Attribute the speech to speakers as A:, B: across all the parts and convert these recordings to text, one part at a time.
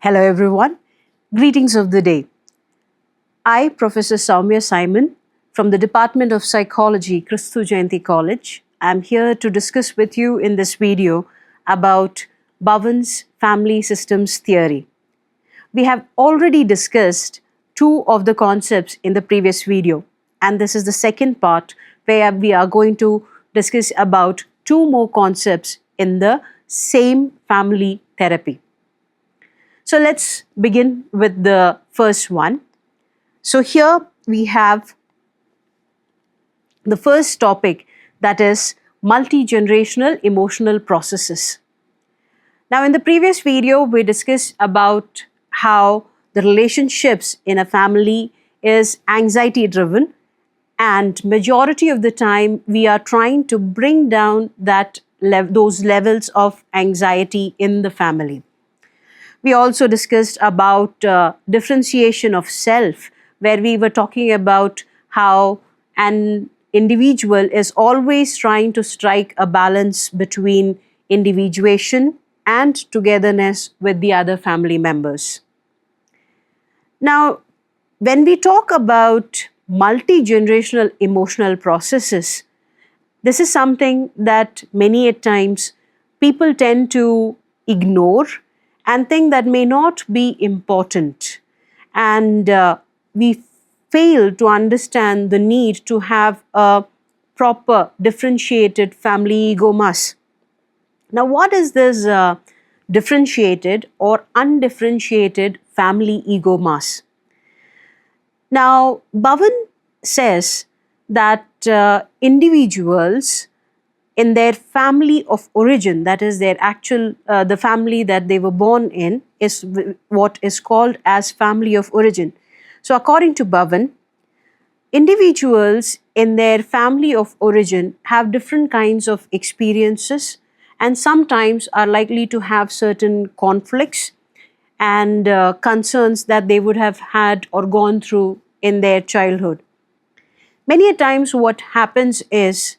A: Hello everyone, greetings of the day. I, Professor Soumya Simon from the Department of Psychology, Kristu Jayanti College, am here to discuss with you in this video about Bhavan's family systems theory. We have already discussed two of the concepts in the previous video, and this is the second part where we are going to discuss about two more concepts in the same family therapy. So let's begin with the first one. So here we have the first topic, that is multi-generational emotional processes. Now in the previous video we discussed about how the relationships in a family is anxiety driven, and majority of the time we are trying to bring down those levels of anxiety in the family. We also discussed about differentiation of self, where we were talking about how an individual is always trying to strike a balance between individuation and togetherness with the other family members. Now, when we talk about multi-generational emotional processes, this is something that many at times people tend to ignore and think that may not be important, and we fail to understand the need to have a proper differentiated family ego mass. Now what is this differentiated or undifferentiated family ego mass? Now Bhavan says that individuals in their family of origin, that is their actual, the family that they were born in, is what is called as family of origin. So according to Bhavan, individuals in their family of origin have different kinds of experiences and sometimes are likely to have certain conflicts and concerns that they would have had or gone through in their childhood. Many a times what happens is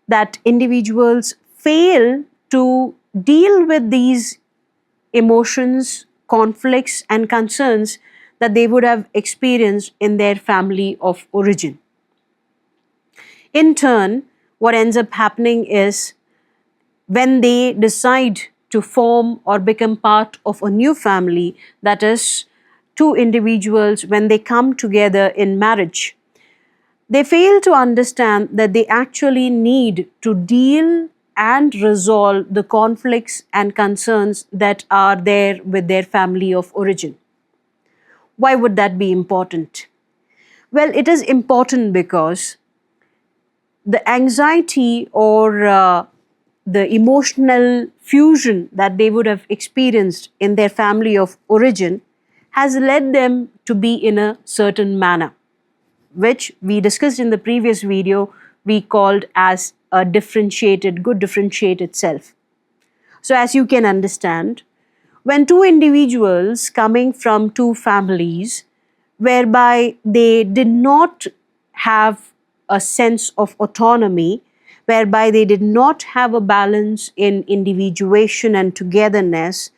A: that individuals fail to deal with these emotions, conflicts, and concerns that they would have experienced in their family of origin. In turn, what ends up happening is when they decide to form or become part of a new family, that is, two individuals, when they come together in marriage, they fail to understand that they actually need to deal and resolve the conflicts and concerns that are there with their family of origin. Why would that be important? Well, it is important because the anxiety or the emotional fusion that they would have experienced in their family of origin has led them to be in a certain manner, which we discussed in the previous video, we called as a good differentiated self. So as you can understand, when two individuals coming from two families whereby they did not have a sense of autonomy, whereby they did not have a balance in individuation and togetherness,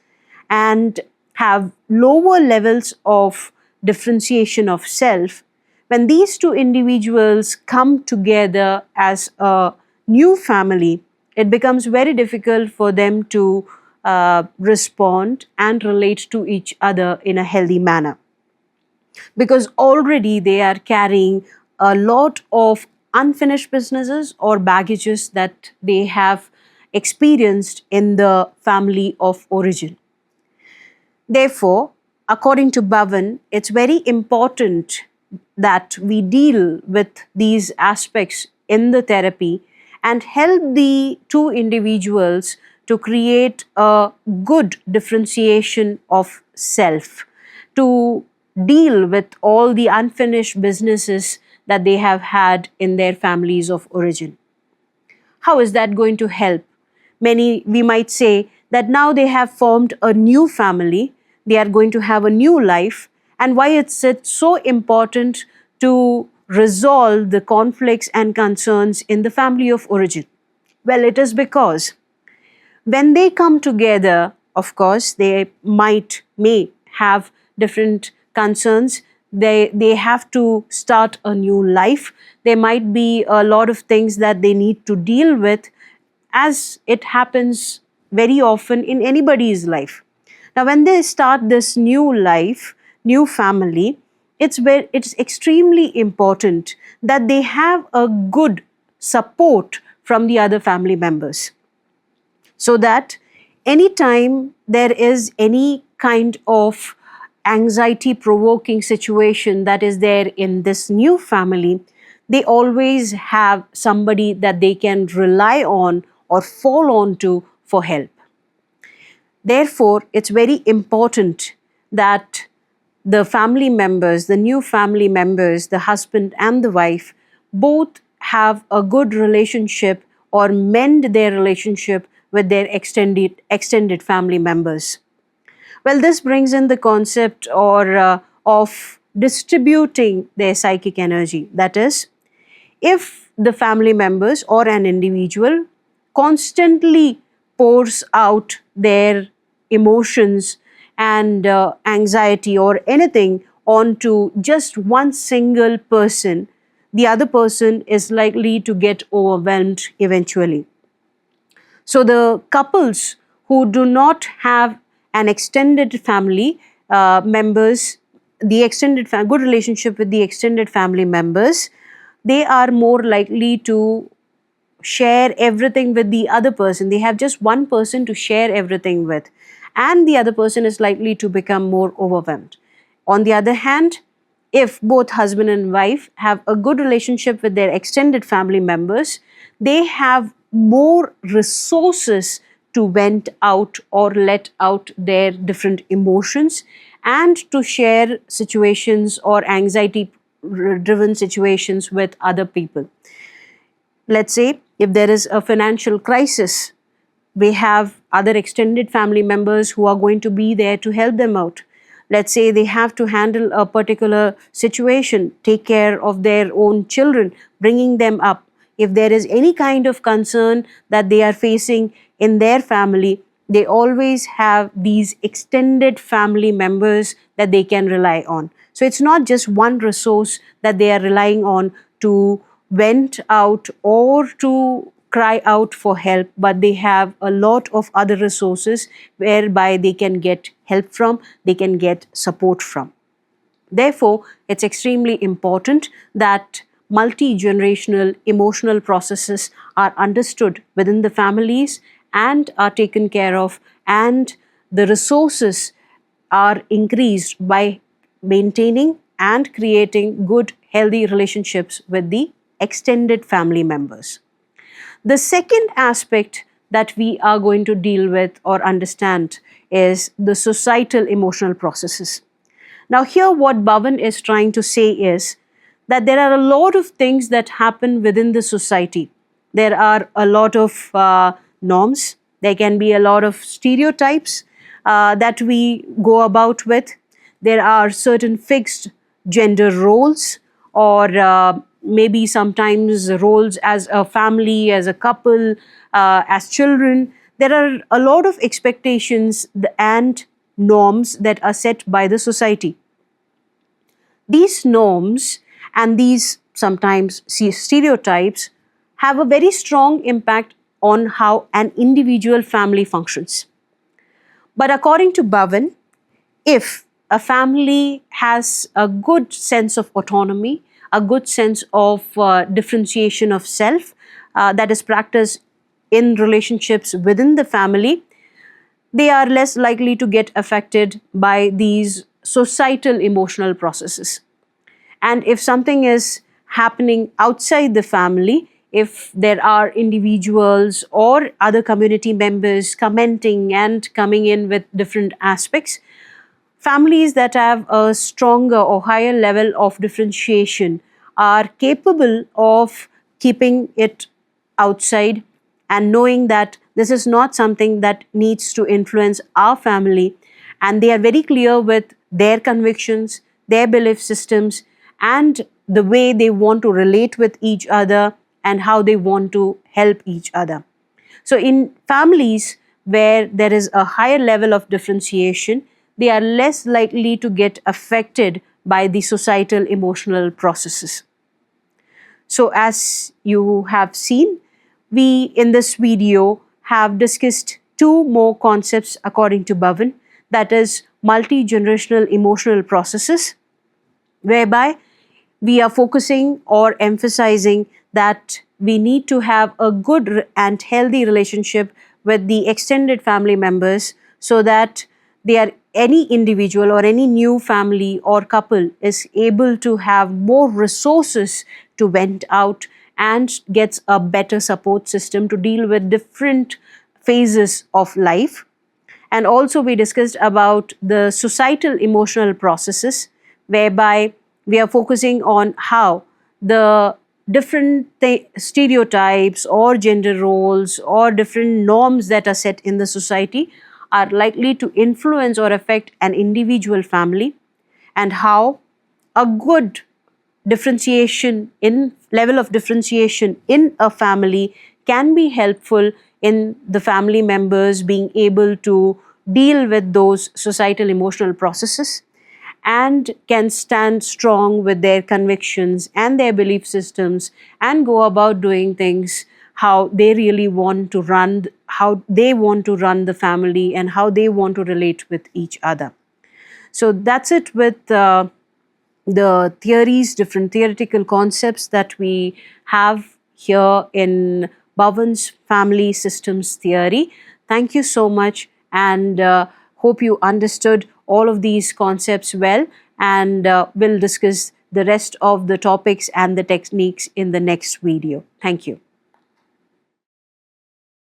A: and have lower levels of differentiation of self, when these two individuals come together as a new family, it becomes very difficult for them to respond and relate to each other in a healthy manner, because already they are carrying a lot of unfinished businesses or baggages that they have experienced in the family of origin. Therefore, according to Bhavan, it's very important that we deal with these aspects in the therapy and help the two individuals to create a good differentiation of self, to deal with all the unfinished businesses that they have had in their families of origin. How is that going to help? We might say that now they have formed a new family, they are going to have a new life, and why it's so important to resolve the conflicts and concerns in the family of origin? Well, it is because when they come together, of course, they may have different concerns. They have to start a new life. There might be a lot of things that they need to deal with, as it happens very often in anybody's life. Now, when they start this new life, new family, it's extremely important that they have a good support from the other family members, so that anytime there is any kind of anxiety provoking situation that is there in this new family, they always have somebody that they can rely on or fall on to for help. Therefore, it's very important that the family members, the new family members, the husband and the wife, both have a good relationship or mend their relationship with their extended family members. Well, this brings in the concept of distributing their psychic energy. That is, if the family members or an individual constantly pours out their emotions and anxiety or anything onto just one single person, the other person is likely to get overwhelmed eventually. So the couples who do not have an extended family members, good relationship with the extended family members, they are more likely to share everything with the other person. They have just one person to share everything with, and the other person is likely to become more overwhelmed. On the other hand, if both husband and wife have a good relationship with their extended family members, they have more resources to vent out or let out their different emotions and to share situations or anxiety driven situations with other people. Let's say if there is a financial crisis, we have other extended family members who are going to be there to help them out. Let's say they have to handle a particular situation, take care of their own children, bringing them up. If there is any kind of concern that they are facing in their family, they always have these extended family members that they can rely on. So it's not just one resource that they are relying on to vent out or to cry out for help, but they have a lot of other resources whereby they can get help from, they can get support from. Therefore, it's extremely important that multi-generational emotional processes are understood within the families and are taken care of, and the resources are increased by maintaining and creating good, healthy relationships with the extended family members. The second aspect that we are going to deal with or understand is the societal emotional processes. Now, here what Bhavan is trying to say is that there are a lot of things that happen within the society. There are a lot of norms, there can be a lot of stereotypes that we go about with. There are certain fixed gender roles or maybe sometimes roles as a family, as a couple, as children. There are a lot of expectations and norms that are set by the society. These norms and these sometimes stereotypes have a very strong impact on how an individual family functions. But according to Bhavan, if a family has a good sense of autonomy, a good sense of differentiation of self that is practiced in relationships within the family, they are less likely to get affected by these societal emotional processes. And if something is happening outside the family, if there are individuals or other community members commenting and coming in with different aspects, families that have a stronger or higher level of differentiation are capable of keeping it outside and knowing that this is not something that needs to influence our family, and they are very clear with their convictions, their belief systems, and the way they want to relate with each other and how they want to help each other. So in families where there is a higher level of differentiation, they are less likely to get affected by the societal emotional processes. So as you have seen, we in this video have discussed two more concepts according to Bhavan, that is multi-generational emotional processes, whereby we are focusing or emphasizing that we need to have a good and healthy relationship with the extended family members, so that any individual or any new family or couple is able to have more resources to vent out and gets a better support system to deal with different phases of life. And also we discussed about the societal emotional processes, whereby we are focusing on how the different stereotypes or gender roles or different norms that are set in the society are likely to influence or affect an individual family, and how a good differentiation in level of differentiation in a family can be helpful in the family members being able to deal with those societal emotional processes and can stand strong with their convictions and their belief systems and go about doing things how they really want to run, how they want to run the family and how they want to relate with each other. So that's it with the theories, different theoretical concepts that we have here in Bhavan's family systems theory. Thank you so much, and hope you understood all of these concepts well, and we'll discuss the rest of the topics and the techniques in the next video. Thank you.